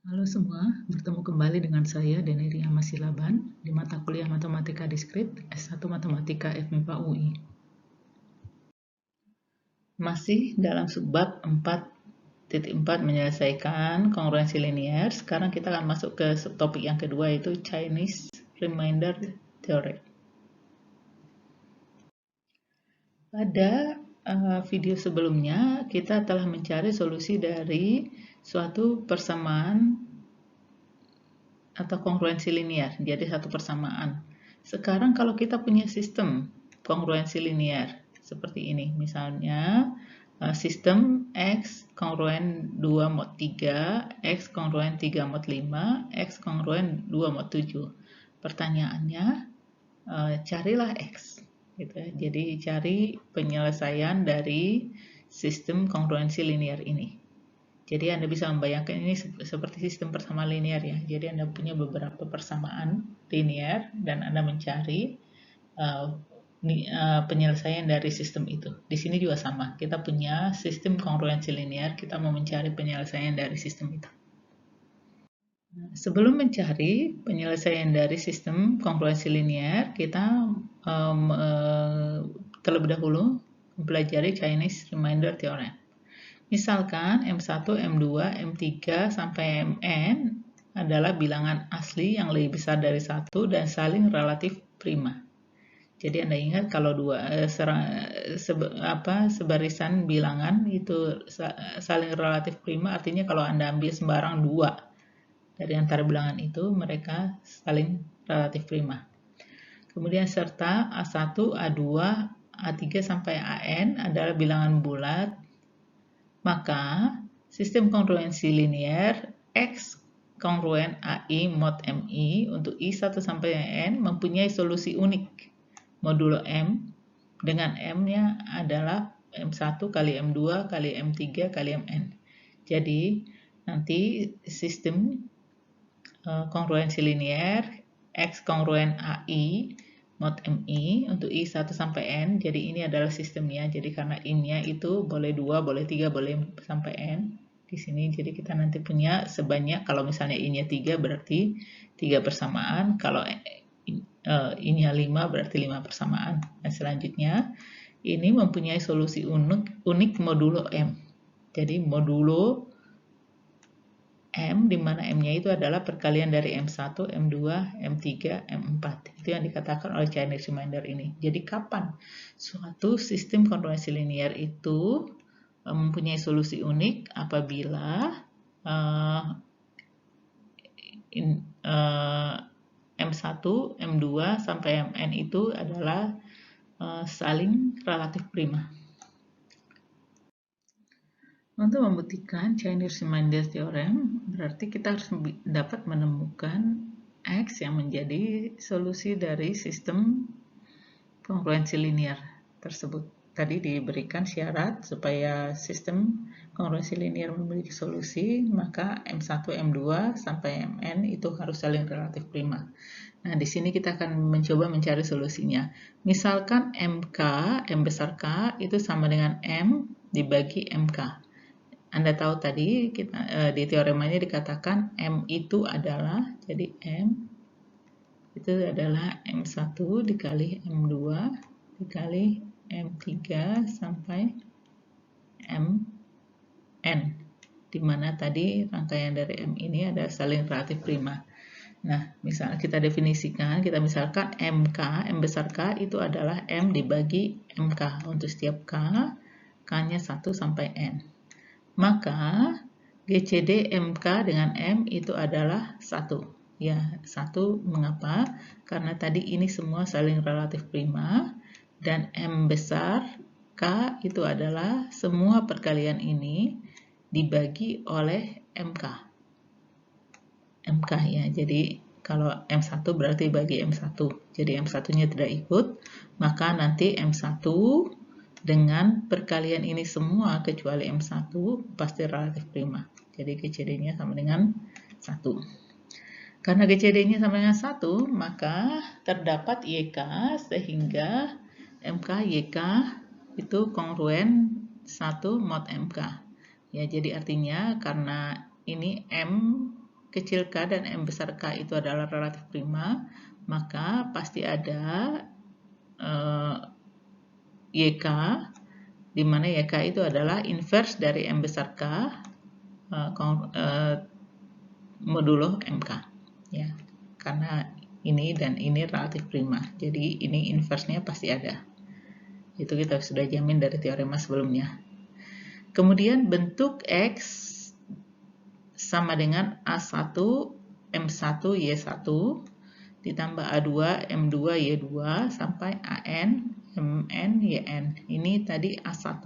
Halo semua, bertemu kembali dengan saya Denny Masilaban di mata kuliah Matematika Diskrit S1 Matematika FMIPA UI. Masih dalam subbab 4.4 menyelesaikan kongruensi linear. Sekarang kita akan masuk ke subtopik yang kedua, yaitu Chinese Remainder Theorem. Pada video sebelumnya, kita telah mencari solusi dari suatu persamaan atau kongruensi linear, jadi satu persamaan. Sekarang kalau kita punya sistem kongruensi linear seperti ini, misalnya sistem X kongruen 2 mod 3, X kongruen 3 mod 5, X kongruen 2 mod 7. Pertanyaannya, carilah X. Gitu ya. Jadi cari penyelesaian dari sistem kongruensi linear ini. Jadi Anda bisa membayangkan ini seperti sistem persamaan linear ya. Jadi Anda punya beberapa persamaan linear dan Anda mencari penyelesaian dari sistem itu. Di sini juga sama. Kita punya sistem kongruensi linear, kita mau mencari penyelesaian dari sistem itu. Sebelum mencari penyelesaian dari sistem kongruensi linear, kita terlebih dahulu mempelajari Chinese Remainder Theorem. Misalkan M1, M2, M3, sampai Mn adalah bilangan asli yang lebih besar dari 1 dan saling relatif prima. Jadi Anda ingat kalau sebarisan bilangan itu saling relatif prima, artinya kalau Anda ambil sembarang 2 dari antara bilangan itu, mereka saling relatif prima. Kemudian serta A1, A2, A3, sampai An adalah bilangan bulat, maka sistem kongruensi linear X kongruen AI mod MI untuk I1 sampai N mempunyai solusi unik modulo M, dengan M-nya adalah M1 kali M2 kali M3 kali Mn. Jadi nanti sistem kongruensi linear X kongruen AI mod MI untuk I1 sampai N, jadi ini adalah sistemnya. Jadi karena I-nya itu boleh 2, boleh 3, boleh sampai N di sini. Jadi kita nanti punya sebanyak, kalau misalnya I-nya 3 berarti 3 persamaan, kalau I-nya 5 berarti 5 persamaan. Dan selanjutnya ini mempunyai solusi unik modulo M. Jadi modulo M, di mana M-nya itu adalah perkalian dari M1, M2, M3, M4. Itu yang dikatakan oleh Chinese Remainder ini. Jadi kapan suatu sistem kongruensi linear itu mempunyai solusi unik? Apabila M1, M2, sampai Mn itu adalah saling relatif prima. Untuk membuktikan Chinese Remainder Theorem, berarti kita harus dapat menemukan X yang menjadi solusi dari sistem kongruensi linear tersebut. Tadi diberikan syarat supaya sistem kongruensi linear memiliki solusi, maka M1, M2, sampai Mn itu harus saling relatif prima. Nah, di sini kita akan mencoba mencari solusinya. Misalkan MK, M besar K, itu sama dengan M dibagi MK. Anda tahu tadi di teoremanya dikatakan M itu adalah, jadi M itu adalah M1 dikali M2 dikali M3 sampai Mn, di mana tadi rangkaian dari M ini ada saling relatif prima. Nah, misalnya kita definisikan, kita misalkan MK, M besar K itu adalah M dibagi MK. Untuk setiap K, K-nya 1 sampai N. Maka GCD MK dengan M itu adalah 1. Ya, 1 mengapa? Karena tadi ini semua saling relatif prima dan M besar K itu adalah semua perkalian ini dibagi oleh MK. MK ya, jadi kalau M1 berarti bagi M1. Jadi M1-nya tidak ikut, maka nanti M1 dengan perkalian ini semua kecuali M1 pasti relatif prima. Jadi GCD-nya sama dengan 1. Karena GCD-nya sama dengan 1, maka terdapat YK sehingga MK YK itu kongruen 1 mod MK. Ya, jadi artinya karena ini M kecil k dan M besar K itu adalah relatif prima, maka pasti ada YK, di mana YK itu adalah inverse dari M besar K modulo MK. Ya, karena ini dan ini relatif prima, jadi ini inverse-nya pasti ada. Itu kita sudah jamin dari teorema sebelumnya. Kemudian bentuk X sama dengan A1 M1 Y1 ditambah A2 M2 Y2 sampai AN MN YN. Ini tadi A1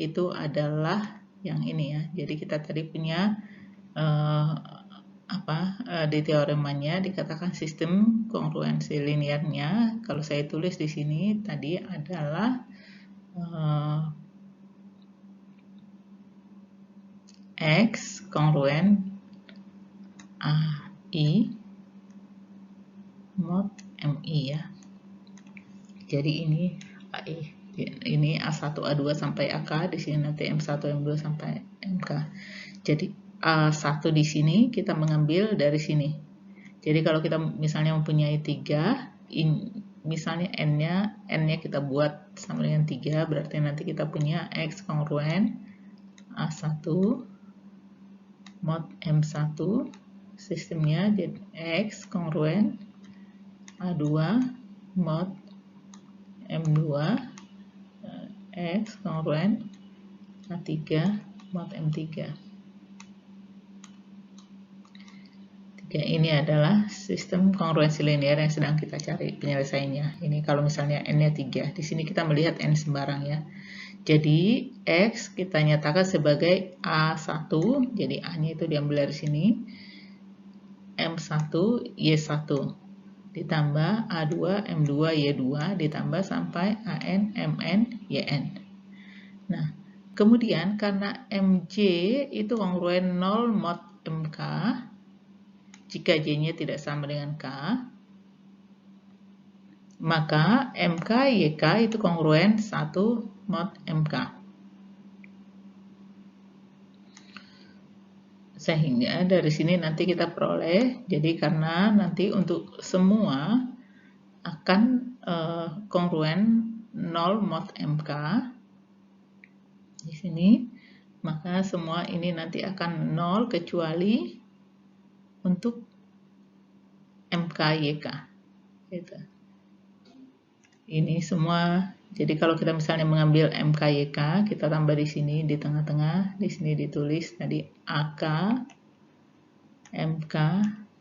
itu adalah yang ini ya. Jadi kita tadi punya di teoremanya dikatakan sistem kongruensi linearnya. Kalau saya tulis di sini tadi adalah X kongruen AI mod MI ya. Jadi ini AI. Ini A1 A2 sampai AK, di sini nanti M1 M2 sampai MK. Jadi A1 di sini kita mengambil dari sini. Jadi kalau kita misalnya mempunyai 3, misalnya N-nya kita buat sama dengan 3, berarti nanti kita punya X kongruen A1 mod M1, sistemnya jadi X kongruen A2 mod M2, X kongruen A3 mod M3. Ini adalah sistem kongruensi linear yang sedang kita cari penyelesaiannya. Ini kalau misalnya N-nya 3. Di sini kita melihat N sembarang ya. Jadi X kita nyatakan sebagai A1. Jadi A-nya itu diambil dari sini. M1 Y1 ditambah A2 M2 Y2 ditambah sampai AN MN YN. Nah, kemudian karena MJ itu kongruen 0 mod MK, jika J-nya tidak sama dengan K, maka MK YK itu kongruen 1 mod MK. Sehingga dari sini nanti kita peroleh, jadi karena nanti untuk semua akan kongruen 0 mod MK di sini, maka semua ini nanti akan 0 kecuali untuk MKYK. Gitu. Ini semua, jadi kalau kita misalnya mengambil MKYK, kita tambah di sini di tengah-tengah, di sini ditulis tadi AK, MK,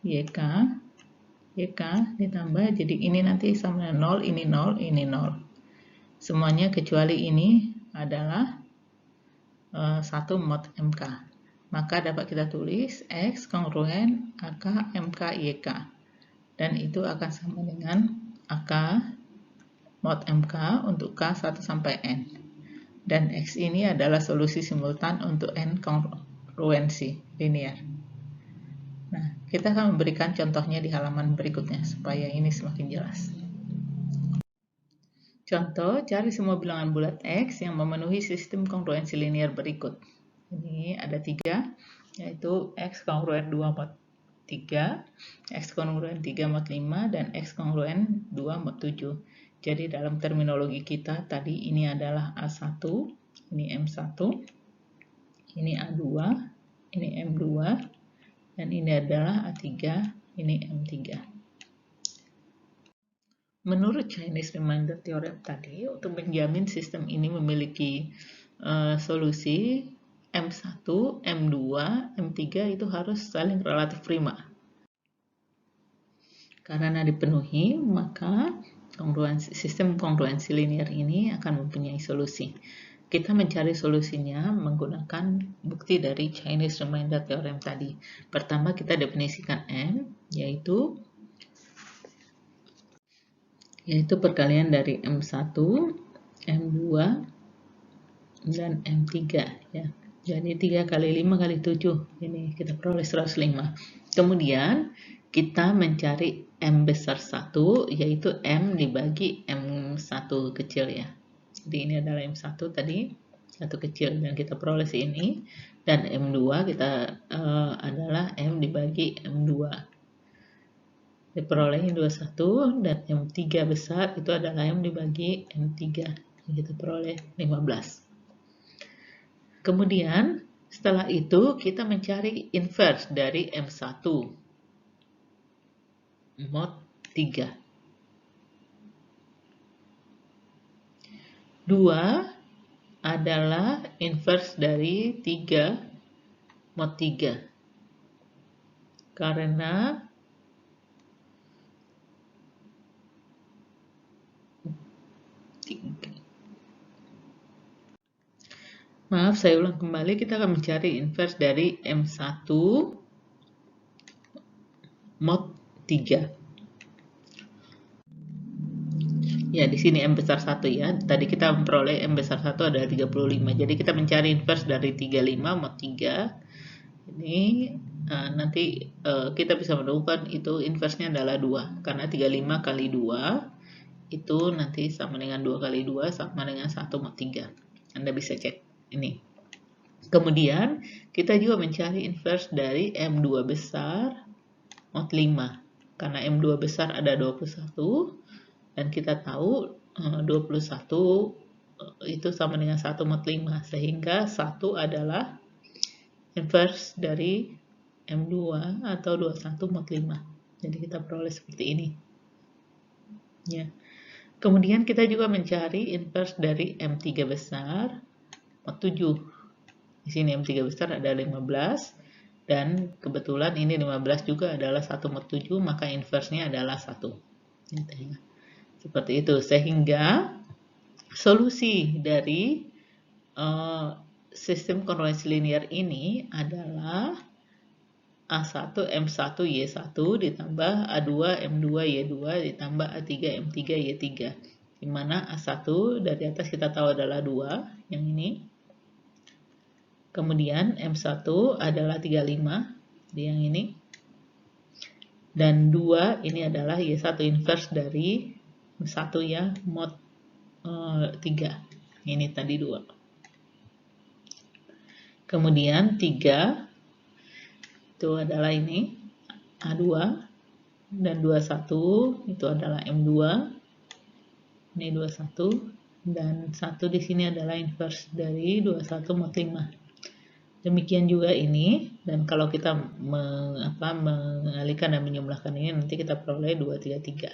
YK, YK ditambah, jadi ini nanti sama 0, ini 0, ini 0. Semuanya kecuali ini adalah 1 mod MK. Maka dapat kita tulis X kongruen AK MK YK. Dan itu akan sama dengan AK mod MK untuk K 1 sampai N. Dan X ini adalah solusi simultan untuk N kongruensi linear. Nah, kita akan memberikan contohnya di halaman berikutnya supaya ini semakin jelas. Contoh, cari semua bilangan bulat X yang memenuhi sistem kongruensi linear berikut. Ini ada 3, yaitu X kongruen 2 mod 3, X kongruen 3 mod 5, dan X kongruen 2 mod 7. Jadi dalam terminologi kita tadi ini adalah A1, ini M1, ini A2, ini M2, dan ini adalah A3, ini M3. Menurut Chinese Remainder Theorem tadi, untuk menjamin sistem ini memiliki solusi M1, M2, M3 itu harus saling relatif prima. Karena dipenuhi, maka sistem kongruensi linear ini akan mempunyai solusi. Kita mencari solusinya menggunakan bukti dari Chinese Remainder Theorem tadi. Pertama kita definisikan M, yaitu perkalian dari M1, M2, dan M3 ya. Jadi 3 kali 5 kali 7, ini kita peroleh 105. Kemudian kita mencari M besar 1, yaitu M dibagi M1 kecil ya. Jadi ini adalah M1 tadi, 1 kecil, dan kita peroleh ini. Dan M2 kita adalah M dibagi M2. Diperolehnya 21, dan M3 besar itu adalah M dibagi M3. Kita peroleh 15. Kemudian setelah itu kita mencari inverse dari M1 mod 3. 2 adalah inverse dari 3 mod 3. Karena maaf, saya ulang kembali, kita akan mencari inverse dari M1 mod 3. Ya, di sini M besar 1 ya. Tadi kita memperoleh M besar 1 adalah 35. Jadi kita mencari inverse dari 35 mod 3. Ini nanti kita bisa menemukan itu inverse-nya adalah 2. Karena 35 kali 2 itu nanti sama dengan 2 kali 2 sama dengan 1 mod 3. Anda bisa cek ini. Kemudian kita juga mencari inverse dari M2 besar mod 5. Karena M2 besar ada 21. Dan kita tahu 21 itu sama dengan 1 mod 5. Sehingga 1 adalah inverse dari M2 atau 21 mod 5. Jadi kita peroleh seperti ini. Ya. Kemudian kita juga mencari inverse dari M3 besar mod 7. Di sini M3 besar ada 15. Dan kebetulan ini 15 juga adalah 1 mod 7, maka inverse-nya adalah 1. Seperti itu, sehingga solusi dari sistem konvergensi linear ini adalah A1 M1 Y1 ditambah A2 M2 Y2 ditambah A3 M3 Y3, di mana A1 dari atas kita tahu adalah 2, yang ini. Kemudian M1 adalah 35, di yang ini. Dan 2 ini adalah Y1 inverse dari 1 ya, mod 3. Ini tadi 2. Kemudian 3 itu adalah ini A2, dan 21 itu adalah M2. Ini 21, dan 1 di sini adalah inverse dari 21 mod 5. Demikian juga ini, dan kalau kita mengalihkan dan menjumlahkan ini nanti kita peroleh 233.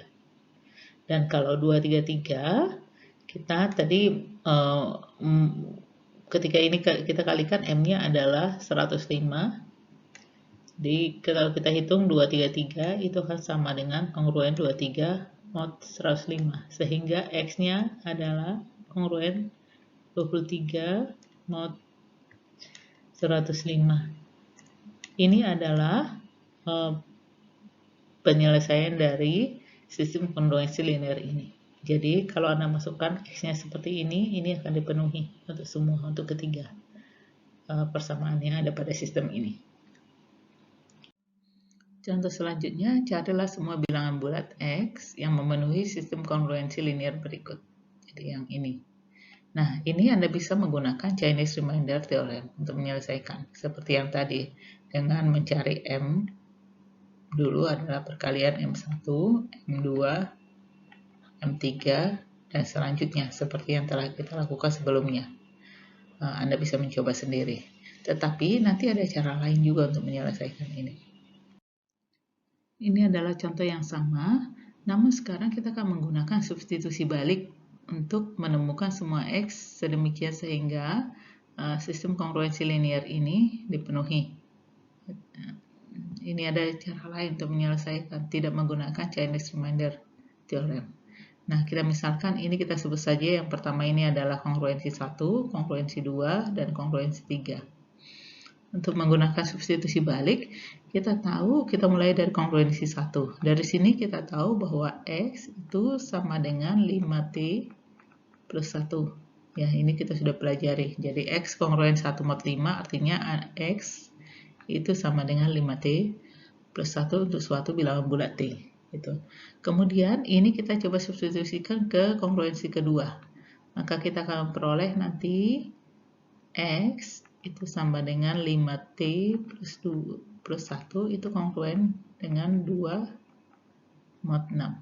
Dan kalau 233 kita tadi ketika ini kita kalikan M-nya adalah 105. Jadi kalau kita hitung 233 itu akan sama dengan kongruen 23 mod 105. Sehingga X-nya adalah kongruen 23 mod 105. Ini adalah penyelesaian dari sistem konvergensi linear ini. Jadi kalau Anda masukkan X-nya seperti ini akan dipenuhi untuk semua, untuk ketiga persamaan yang ada pada sistem ini. Contoh selanjutnya, carilah semua bilangan bulat X yang memenuhi sistem konvergensi linear berikut. Jadi yang ini. Nah, ini Anda bisa menggunakan Chinese Remainder Theorem untuk menyelesaikan. Seperti yang tadi, dengan mencari M dulu adalah perkalian M1, M2, M3, dan selanjutnya seperti yang telah kita lakukan sebelumnya. Anda bisa mencoba sendiri. Tetapi nanti ada cara lain juga untuk menyelesaikan ini. Ini adalah contoh yang sama, namun sekarang kita akan menggunakan substitusi balik untuk menemukan semua X sedemikian sehingga sistem konvergensi linear ini dipenuhi. Ini ada cara lain untuk menyelesaikan, tidak menggunakan Chinese Remainder Theorem. Nah, kita misalkan ini kita sebut saja yang pertama ini adalah kongruensi 1, kongruensi 2, dan kongruensi 3. Untuk menggunakan substitusi balik, kita tahu kita mulai dari kongruensi 1. Dari sini kita tahu bahwa X itu sama dengan 5T plus 1. Ya, ini kita sudah pelajari. Jadi X kongruen 1 mod 5 artinya X itu sama dengan 5T plus 1 untuk suatu bilangan bulat T. Gitu. Kemudian ini kita coba substitusikan ke kongruensi kedua. Maka kita akan memperoleh nanti X itu sama dengan 5T plus 1 itu kongruen dengan 2 mod 6.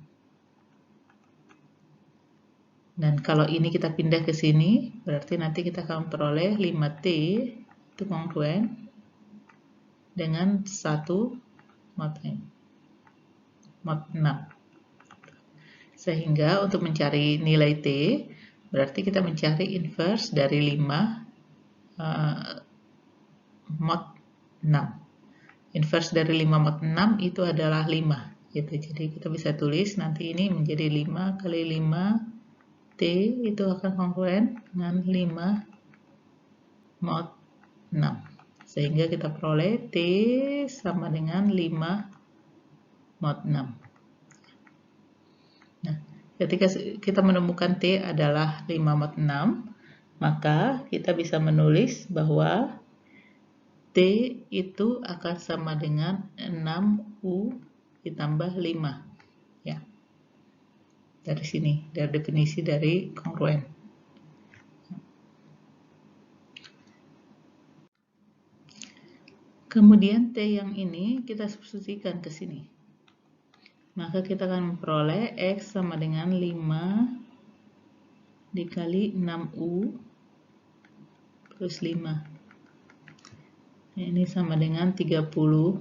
Dan kalau ini kita pindah ke sini, berarti nanti kita akan peroleh 5T itu kongruen dengan 1 mod 6. Sehingga untuk mencari nilai T, berarti kita mencari inverse dari 5 mod 6. Inverse dari 5 mod 6 itu adalah 5. Gitu. Jadi kita bisa tulis nanti ini menjadi 5 kali 5 T itu akan kongruen dengan 5 mod 6. Sehingga kita peroleh T sama dengan 5 mod 6. Nah, ketika kita menemukan T adalah 5 mod 6, maka kita bisa menulis bahwa T itu akan sama dengan 6U ditambah 5. Ya. Dari sini, dari definisi dari kongruen. Kemudian T yang ini kita substitusikan ke sini. Maka kita akan memperoleh X sama dengan 5 dikali 6U plus 5. Ini sama dengan 30U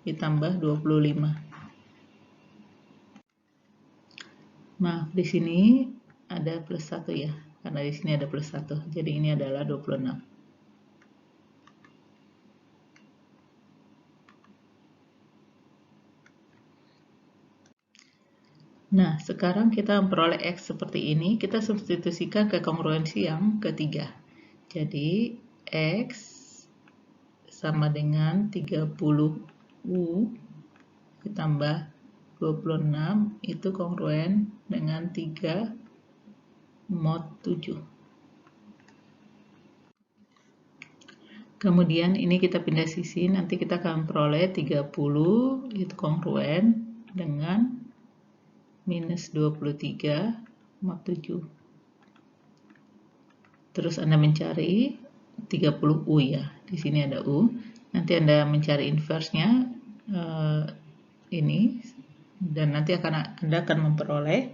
ditambah 25. Maaf, di sini ada plus 1 ya, karena di sini ada plus 1. Jadi ini adalah 26. Nah, sekarang kita memperoleh X seperti ini, kita substitusikan ke kongruensi yang ketiga. Jadi, X sama dengan 30U ditambah 26 itu kongruen dengan 3 mod 7. Kemudian ini kita pindah sisi, nanti kita akan peroleh 30 itu kongruen dengan minus 23 mod 7. Terus Anda mencari 30U ya, di sini ada U. Nanti Anda mencari inverse-nya ini, dan nanti Anda akan memperoleh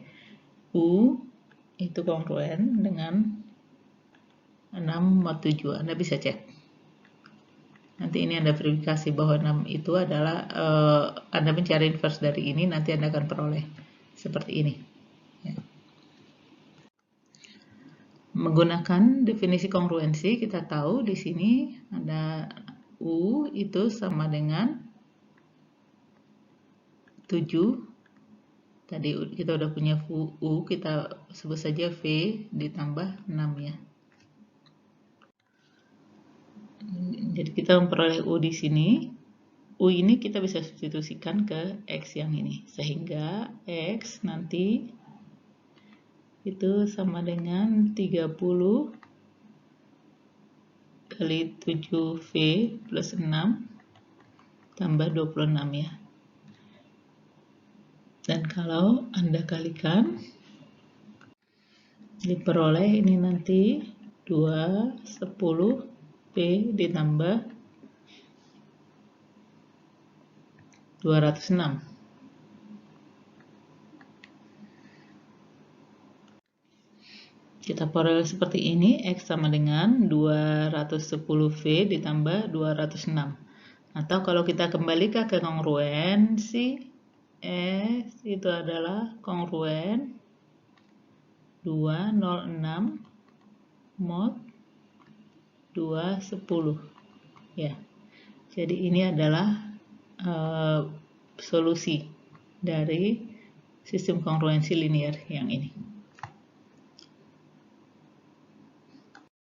U itu kongruen dengan 6 mod 7. Anda bisa cek. Nanti ini Anda verifikasi bahwa 6 itu adalah, Anda mencari inverse dari ini, nanti Anda akan peroleh seperti ini. Ya. Menggunakan definisi kongruensi, kita tahu di sini ada U itu sama dengan 7. Tadi kita udah punya U, kita sebut saja V ditambah 6 ya. Jadi kita memperoleh U di sini. U ini kita bisa substitusikan ke X yang ini. Sehingga X nanti itu sama dengan 30 kali 7V plus 6 tambah 26 ya. Dan kalau Anda kalikan, diperoleh ini nanti 210V ditambah 206. Kita peroleh seperti ini, X sama dengan 210V ditambah 206. Atau kalau kita kembali ke kongruensi, S itu adalah kongruen 206 mod 210. Ya. Jadi ini adalah solusi dari sistem kongruensi linear yang ini.